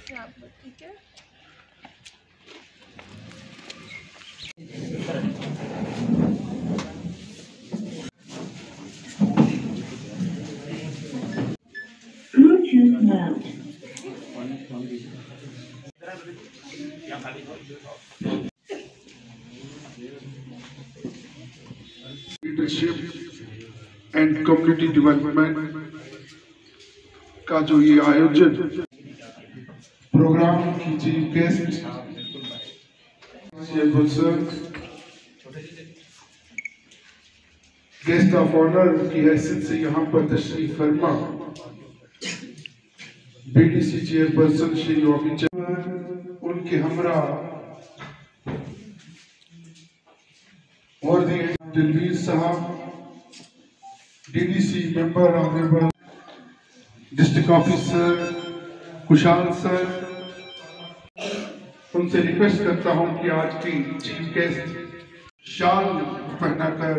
से आप लोग, ठीक है। लीडरशिप एंड कम्युनिटी डेवलपमेंट का जो ये आयोजन प्रोग्राम की chief guest guest of honour की हैसियत से यहाँ पर तशरीफ फरमा बीडीसी चेयरपर्सन श्री ओमी चंद, उनके हमरा और Dilveer sahab, DDC member honourable district officer Khushal sir, उनसे रिक्वेस्ट करता हूं कि आज की चीफ गेस्ट शाल पहनाकर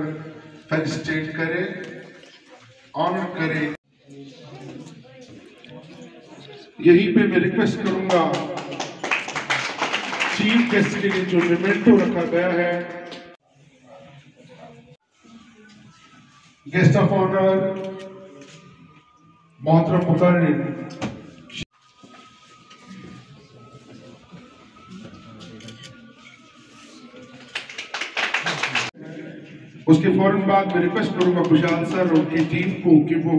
फेलिसिटेट करें, ऑनर करें। यहीं पे मैं रिक्वेस्ट करूंगा चीफ गेस्ट के लिए जो मेमेंटो रखा गया है, गेस्ट ऑफ ऑनर मोहतरम मुकर्रिर उसके फौरन बाद मैं रिक्वेस्ट करूंगा खुशाल सर और उनकी टीम को कि वो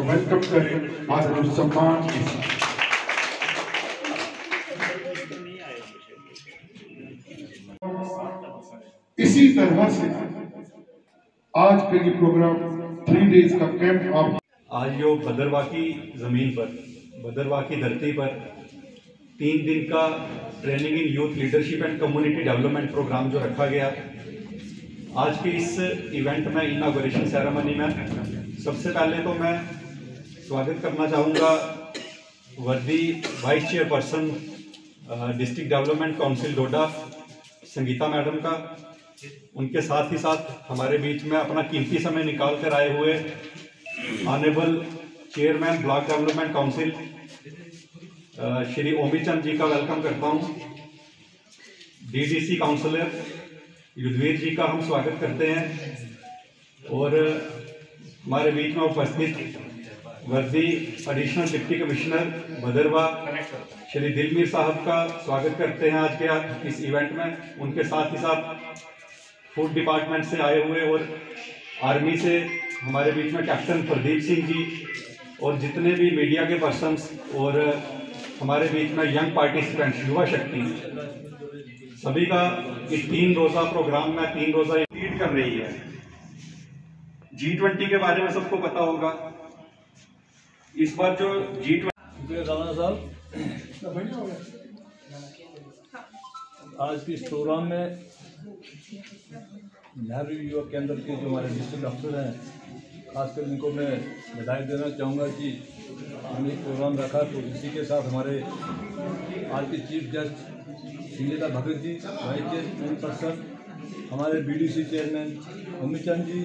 वेलकम करें आदर और सम्मान के साथ। इसी तरह से आज का ये प्रोग्राम 3 डेज का कैंप आप आज जो भद्रवाह की ज़मीन पर, भद्रवाह की धरती पर 3 दिन का training in youth leadership and community development program जो रखा गया, आज के इस इवेंट में इनॉग्रेशन सेरेमनी में सबसे पहले तो मैं स्वागत करना चाहूँगा worthy vice chairperson district development council Doda Sangeeta madam का, उनके साथ ही साथ हमारे बीच में अपना कीमती समय निकाल कर आए हुए honourable chairman block development council Shri Omi Chand ji का वेलकम करता हूं। डीडीसी काउंसलर युद्धवीर जी का हम स्वागत करते हैं और हमारे बीच में उपस्थित worthy additional deputy commissioner Bhaderwah Shri Dilmir साहब का स्वागत करते हैं आज के इस इवेंट में। उनके साथ ही साथ फूड डिपार्टमेंट से आए हुए और आर्मी से हमारे बीच में कैप्टन प्रदीप सिंह जी और जितने भी मीडिया के पर्सन्स और हमारे बीच में यंग पार्टिसिपेंट्स युवा शक्ति, सभी का इस 3 रोज़ा प्रोग्राम में 3 रोज़ा लीड कर रही है। G20 के बारे में सबको पता होगा। इस बार जो G20 साहब आज के इस प्रोग्राम में नेहरू युवा केंद्र के जो हमारे डिस्ट्रिक्ट अफसर हैं, खासकर इनको मैं बधाई देना चाहूँगा कि हमने एक प्रोग्राम रखा। तो इसी के साथ हमारे आज के chief guest Sangeeta Bhagat ji, vice chairperson, हमारे बीडीसी चेयरमैन ओमी चंद जी,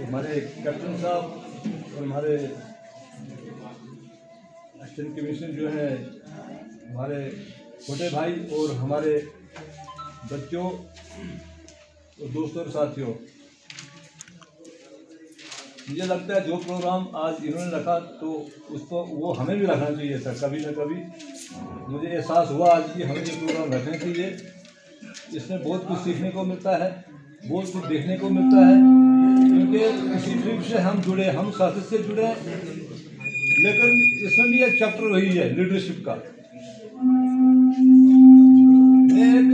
हमारे कैप्टन साहब और हमारे असिस्टेंट कमिश्नर जो है हमारे छोटे भाई और हमारे बच्चों और दोस्तों और साथियों, मुझे लगता है जो प्रोग्राम आज इन्होंने रखा तो उसको वो हमें भी रखना चाहिए था। कभी न कभी मुझे एहसास हुआ आज कि हमें ये प्रोग्राम रखने चाहिए। इसमें बहुत कुछ सीखने को मिलता है, बहुत कुछ देखने को मिलता है, क्योंकि इसी ट्रिप से हम जुड़े, हम साथी से जुड़े, लेकिन इसमें भी एक चैप्टर वही है लीडरशिप का। मैं एक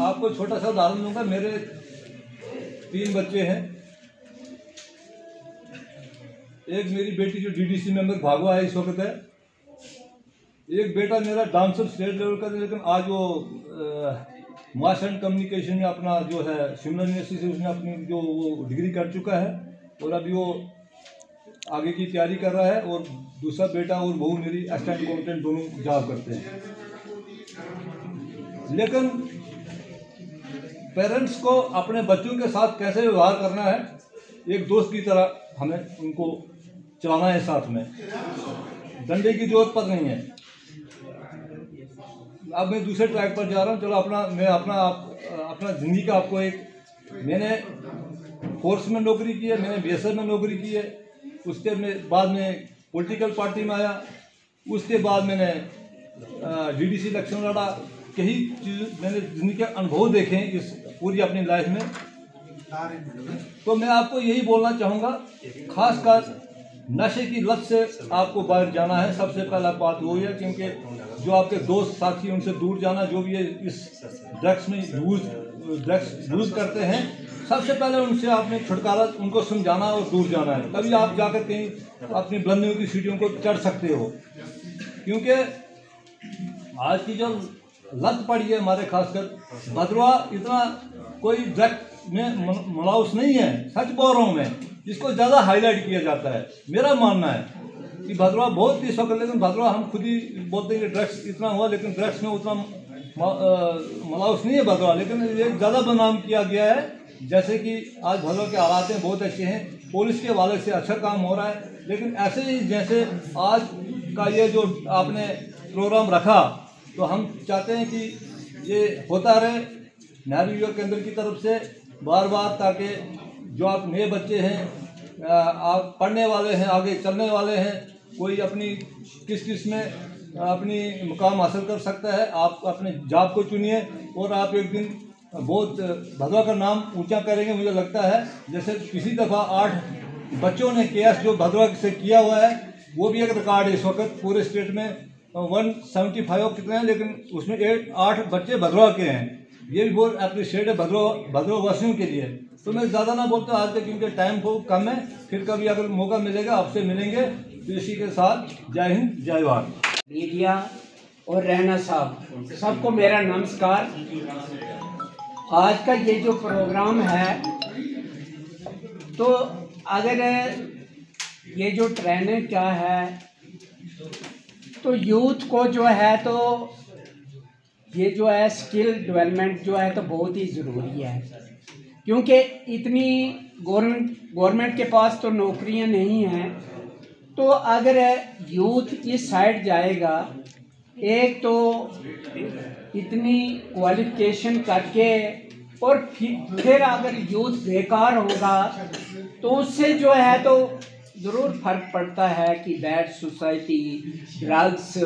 आपको छोटा सा उदाहरण दूंगा। मेरे 3 बच्चे हैं। एक मेरी बेटी जो डीडीसी मेंबर भागवा है इस वक्त है, एक बेटा मेरा डांसर स्टेट लेवल का, लेकिन आज वो मास एंड कम्युनिकेशन में अपना जो है शिमला यूनिवर्सिटी से उसने अपनी जो वो डिग्री कर चुका है और अभी वो आगे की तैयारी कर रहा है। और दूसरा बेटा और बहू मेरी असिस्टेंट अकाउंटेंट दोनों जॉब करते हैं। लेकिन पेरेंट्स को अपने बच्चों के साथ कैसे व्यवहार करना है, एक दोस्त की तरह हमें उनको चलाना है साथ में, डंडे की जरूरत पर नहीं है। अब मैं दूसरे ट्रैक पर जा रहा हूँ। चलो अपना ज़िंदगी का आपको मैंने फोर्स में नौकरी की है, मैंने बीएसएफ में नौकरी की है, उसके बाद में पॉलिटिकल पार्टी में आया, उसके बाद मैंने डीडीसी इलेक्शन लड़ा। कई चीज़ मैंने ज़िंदगी के अनुभव देखे हैं इस पूरी अपनी लाइफ में। तो मैं आपको यही बोलना चाहूँगा, खासकर नशे की लत से आपको बाहर जाना है। सबसे पहला बात वो है, क्योंकि जो आपके दोस्त साथी उनसे दूर जाना, जो भी इस ड्रग्स यूज़ करते हैं, सबसे पहले उनसे आपने छुटकारा, उनको समझाना और दूर जाना है। तभी आप जाकर कहीं अपनी बुलंदियों की सीढ़ियों को चढ़ सकते हो। क्योंकि आज की जो लत पड़ी है हमारे, खासकर भद्रवा, इतना कोई ड्रग्स में मुलाउस नहीं है, सच बोल रहा हूँ मैं। इसको ज़्यादा हाईलाइट किया जाता है। मेरा मानना है कि भद्रवा बहुत ही शौक, लेकिन भद्रवा हम खुद ही बोलते हैं कि ड्रग्स इतना हुआ, लेकिन ड्रग्स में उतना मुलाउस नहीं है भद्रवा। लेकिन ये ज़्यादा बदनाम किया गया है। जैसे कि आज भद्रवा के हालात बहुत अच्छे हैं, पुलिस के हवाले से अच्छा काम हो रहा है। लेकिन ऐसे ही जैसे आज का ये जो आपने प्रोग्राम रखा, तो हम चाहते हैं कि ये होता रहे नेहरू युवा केंद्र की तरफ से बार बार, ताकि जो आप नए बच्चे हैं, आप पढ़ने वाले हैं, आगे चलने वाले हैं, कोई अपनी किस में अपनी मुकाम हासिल कर सकता है। आप अपने जॉब को चुनिए और आप एक दिन बहुत भद्रवा का नाम ऊंचा करेंगे। मुझे लगता है जैसे किसी दफ़ा 8 बच्चों ने केस जो भद्रवा से किया हुआ है, वो भी एक रिकॉर्ड है इस वक्त पूरे स्टेट में। 175 कितने हैं, लेकिन उसमें 8 बच्चे भद्रवा के हैं। ये भी बहुत अप्रिशिएट है भद्रवा वासियों के लिए। तो मैं ज़्यादा ना बोलता आज तक, क्योंकि टाइम बहुत कम है। फिर कभी अगर मौका मिलेगा आपसे मिलेंगे। तो इसी के साथ जय हिंद, जय भारत। मीडिया और रैना साहब, सबको मेरा नमस्कार। आज का ये जो प्रोग्राम है, तो अगर ये जो ट्रेनिंग क्या है, तो यूथ को जो है, तो ये जो है स्किल डेवलपमेंट जो है तो बहुत ही ज़रूरी है। क्योंकि इतनी गवर्नमेंट के पास तो नौकरियां नहीं हैं। तो अगर यूथ इस साइड जाएगा, एक तो इतनी क्वालिफिकेशन करके, और फिर अगर यूथ बेकार होगा, तो उससे जो है तो ज़रूर फर्क पड़ता है कि बैड सोसाइटी, ड्रग्स,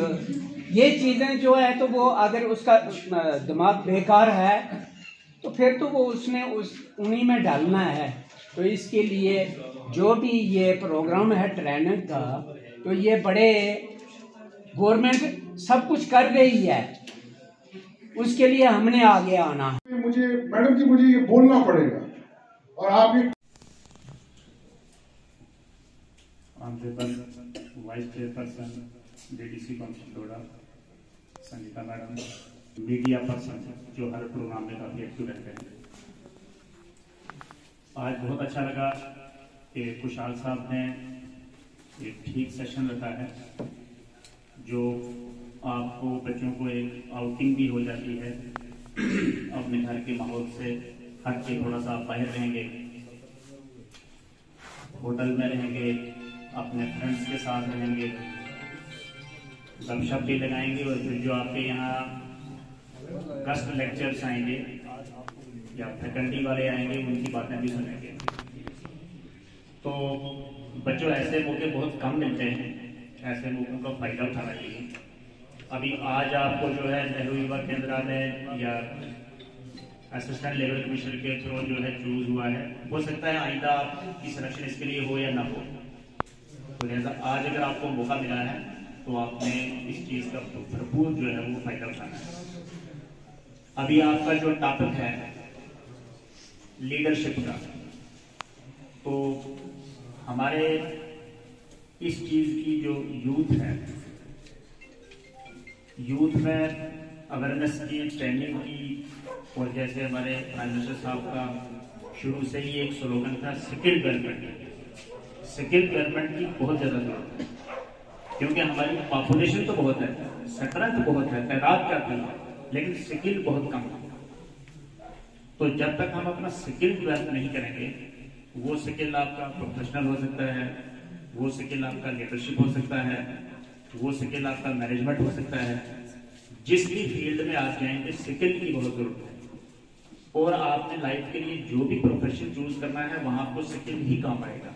ये चीज़ें जो है तो वो अगर उसका दिमाग बेकार है, तो फिर तो वो उसने उन्हीं में डालना है। तो इसके लिए जो भी ये प्रोग्राम है ट्रेनिंग का, तो ये बड़े गवर्नमेंट सब कुछ कर रही है, उसके लिए हमने आगे आना है। मुझे मैडम जी, मुझे ये बोलना पड़ेगा, और आप ये वाइस चेयरपर्सन डीडीसी काउंसिल लोड़ा, संगीता मैडम, मीडिया पर्सन जो हर प्रोग्राम में काफ़ी एक्टिव रहते हैं। आज बहुत अच्छा लगा कि कुशाल साहब ने एक ठीक सेशन रखा है, जो आपको बच्चों को एक आउटिंग भी हो जाती है, अपने घर के माहौल से हट के थोड़ा सा बाहर रहेंगे, होटल में रहेंगे, अपने फ्रेंड्स के साथ रहेंगे, गपशप भी लगाएंगे, और फिर जो आपके यहाँ गेस्ट लेक्चर्स आएंगे या फैकल्टी वाले आएंगे, उनकी बातें भी सुनेंगे। तो बच्चों, ऐसे मौके बहुत कम मिलते हैं, ऐसे मौकों का फ़ायदा उठाना चाहिए। अभी आज आपको जो है नेहरू युवा केंद्र में या असिस्टेंट लेवल कमिश्नर के थ्रू जो है चूज हुआ है, हो सकता है आइंदा आपकी सिलेक्शन इसके लिए हो या ना हो। तो लिहाजा आज अगर आपको मौका मिला है, तो आपने इस चीज़ का भरपूर जो है वो फ़ायदा उठाना है। अभी आपका जो टॉपिक है लीडरशिप का, तो हमारे इस चीज़ की जो यूथ है, यूथ में अवेयरनेस की ट्रेनिंग की, और जैसे हमारे प्राइम मिनिस्टर साहब का शुरू से ही एक स्लोगन था, स्किल डेवलपमेंट। स्किल डेवलपमेंट की बहुत ज़्यादा जरूरत है। क्योंकि हमारी पॉपुलेशन तो बहुत है, शतरंज बहुत है, तादाद काफी है, लेकिन स्किल बहुत कम है। तो जब तक हम अपना स्किल डेवलप नहीं करेंगे, वो स्किल आपका प्रोफेशनल हो सकता है, वो स्किल आपका लीडरशिप हो सकता है, वो स्किल आपका मैनेजमेंट हो सकता है। जिस भी फील्ड में आप जाएंगे स्किल की बहुत जरूरत है, और आपने लाइफ के लिए जो भी प्रोफेशन चूज करना है वहां आपको स्किल ही काम आएगा।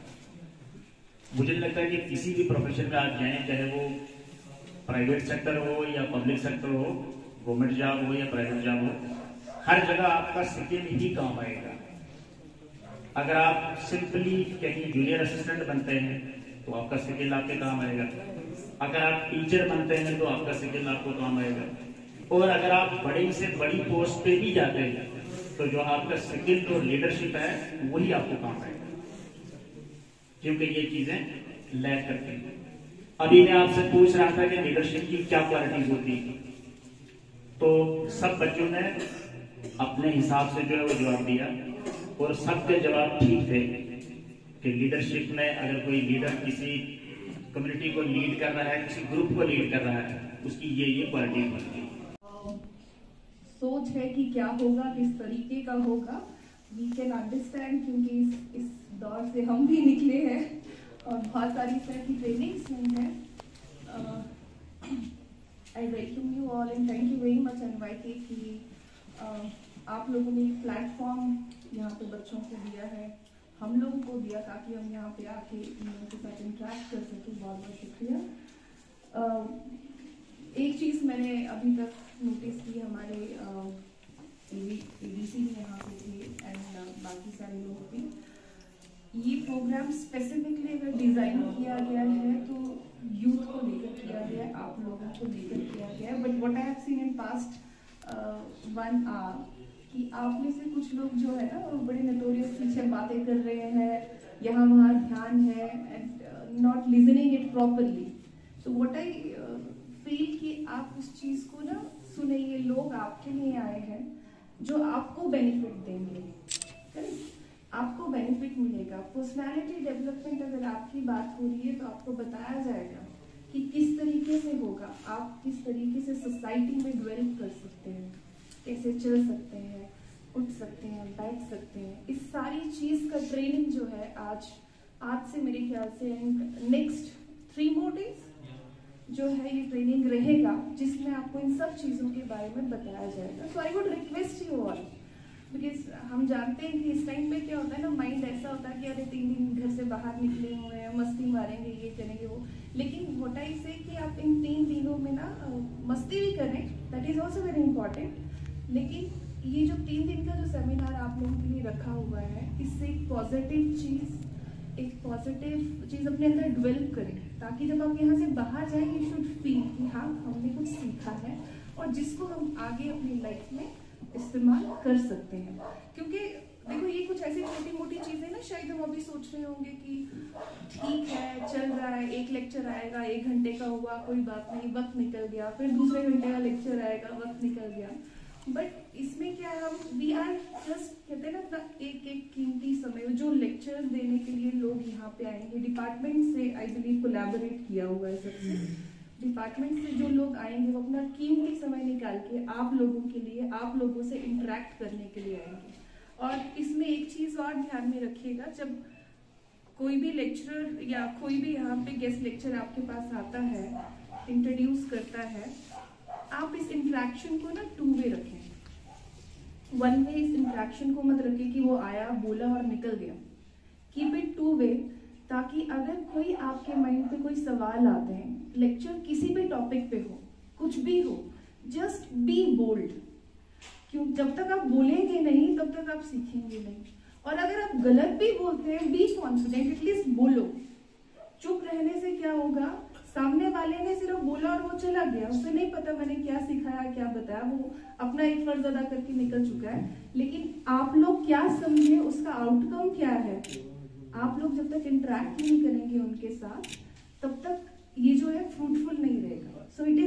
मुझे लगता है कि किसी भी प्रोफेशन में आप जाएं, चाहे वो प्राइवेट सेक्टर हो या पब्लिक सेक्टर हो, गवर्नमेंट जॉब हो या प्राइवेट जॉब हो, हर जगह आपका स्किल ही काम आएगा। अगर आप सिंपली कहीं जूनियर असिस्टेंट बनते हैं तो आपका स्किल आपके काम आएगा। अगर आप टीचर बनते हैं तो आपका स्किल आपको काम आएगा। और अगर आप बड़ी से बड़ी पोस्ट पे भी जाते हैं तो जो आपका स्किल और लीडरशिप है वही आपको काम आएगा, क्योंकि ये चीजें लैक करती हैं। अभी मैं आपसे पूछ रहा था कि लीडरशिप की क्या क्वालिटीज होती है, तो सब बच्चों ने अपने हिसाब से जो है वो जवाब दिया, और सबके जवाब ठीक थे कि लीडरशिप में अगर कोई लीडर किसी कम्युनिटी को लीड कर रहा है, किसी ग्रुप को लीड कर रहा है, उसकी ये क्वालिटीज होती है। सोच है कि क्या होगा, किस तरीके का होगा, वी कैन अंडरस्टैंड, क्योंकि इस दौर से हम भी निकले हैं और बहुत सारी तरह की ट्रेनिंग्स हुई हैं। I welcome you all and thank you very much NYT कि आप लोगों ने एक प्लेटफॉर्म यहाँ पे बच्चों को दिया है, हम लोगों को दिया, ताकि हम यहाँ पे आके इन लोगों के साथ इंटरेक्ट कर सकें। बहुत बहुत शुक्रिया। एक चीज़ मैंने अभी तक नोटिस की, हमारे एडीसी भी यहाँ पे थे एंड बाकी सारे लोग भी, ये प्रोग्राम स्पेसिफिकली अगर डिज़ाइन किया गया है तो यूथ को लेकर किया गया है, आप लोगों को लेकर किया गया है। But what I have seen in past 1 hour कि आप में से कुछ लोग जो है ना वो बड़े नोटोरियस पीछे बातें कर रहे हैं, यहाँ वहाँ ध्यान है and not listening it properly. So what I feel कि आप उस चीज़ को ना सुने, ये लोग आपके लिए आए हैं जो आपको बेनिफिट देंगे, करेक्ट, आपको बेनिफिट मिलेगा। पर्सनालिटी डेवलपमेंट अगर आपकी बात हो रही है तो आपको बताया जाएगा कि किस तरीके से होगा, आप किस तरीके से सोसाइटी में डेवलप कर सकते हैं, कैसे चल सकते हैं, उठ सकते हैं, बैठ सकते हैं। इस सारी चीज़ का ट्रेनिंग जो है आज से मेरे ख्याल से नेक्स्ट 3 more days जो है ये ट्रेनिंग रहेगा, जिसमें आपको इन सब चीज़ों के बारे में बताया जाएगा। So I would request you all, because हम जानते हैं कि इस टाइम पे क्या होता है ना, माइंड ऐसा होता है कि अरे 3 दिन घर से बाहर निकले हुए हैं, मस्ती मारेंगे, ये करेंगे वो, लेकिन व्हाट आई से कि आप इन 3 दिनों में ना मस्ती भी करें, that is also very important. लेकिन ये जो 3 दिन का जो सेमिनार आप लोगों के लिए रखा हुआ है, इससे एक पॉजिटिव चीज़ अपने अंदर डेवलप करें, ताकि जब आप यहाँ से बाहर जाएं यू शुड फील कि हाँ हमने कुछ सीखा है और जिसको हम आगे अपनी लाइफ में इस्तेमाल कर सकते हैं। क्योंकि देखो ये कुछ ऐसी छोटी मोटी चीज़ें ना, शायद हम अभी सोच रहे होंगे कि ठीक है चल रहा है, एक लेक्चर आएगा 1 घंटे का हुआ, कोई बात नहीं, वक्त निकल गया, फिर दूसरे घंटे का लेक्चर आएगा, वक्त निकल गया। बट इसमें क्या है, हम वी आर जस्ट कहते हैं ना अपना एक कीमती समय जो लेक्चर्स देने के लिए लोग यहाँ पे आएंगे, डिपार्टमेंट से आई बिलीव कोलैबोरेट किया हुआ है सबसे, डिपार्टमेंट से जो लोग आएंगे वो अपना कीमती समय निकाल के आप लोगों के लिए, आप लोगों से इंटरेक्ट करने के लिए आएंगे। और इसमें एक चीज़ और ध्यान में रखिएगा, जब कोई भी लेक्चरर या कोई भी यहाँ पे गेस्ट लेक्चर आपके पास आता है, इंट्रोड्यूस करता है, आप इस इंटरेक्शन को ना 2 वे रखें। 1 वे इस इंटरेक्शन को मत रखें कि वो आया, बोला और निकल गया। कीप इट 2 वे, ताकि अगर कोई आपके माइंड पे कोई सवाल आते हैं, लेक्चर किसी भी टॉपिक पे हो, कुछ भी हो, जस्ट बी बोल्ड। क्यों, जब तक आप बोलेंगे नहीं तब तक आप सीखेंगे नहीं। और अगर आप गलत भी बोलते हैं, बी कॉन्फिडेंट, एटलीस्ट बोलो। चुप रहने से क्या होगा, सामने वाले ने सिर्फ बोला और वो चला गया, उसे नहीं पता मैंने क्या सिखाया, क्या बताया, वो अपना एक फर्ज अदा करके निकल चुका है। लेकिन आप लोग क्या समझे, उसका आउटकम क्या है, आप लोग जब तक इंटरेक्ट नहीं करेंगे उनके साथ तब तक ये जो है फ्रूटफुल नहीं रहेगा। So it is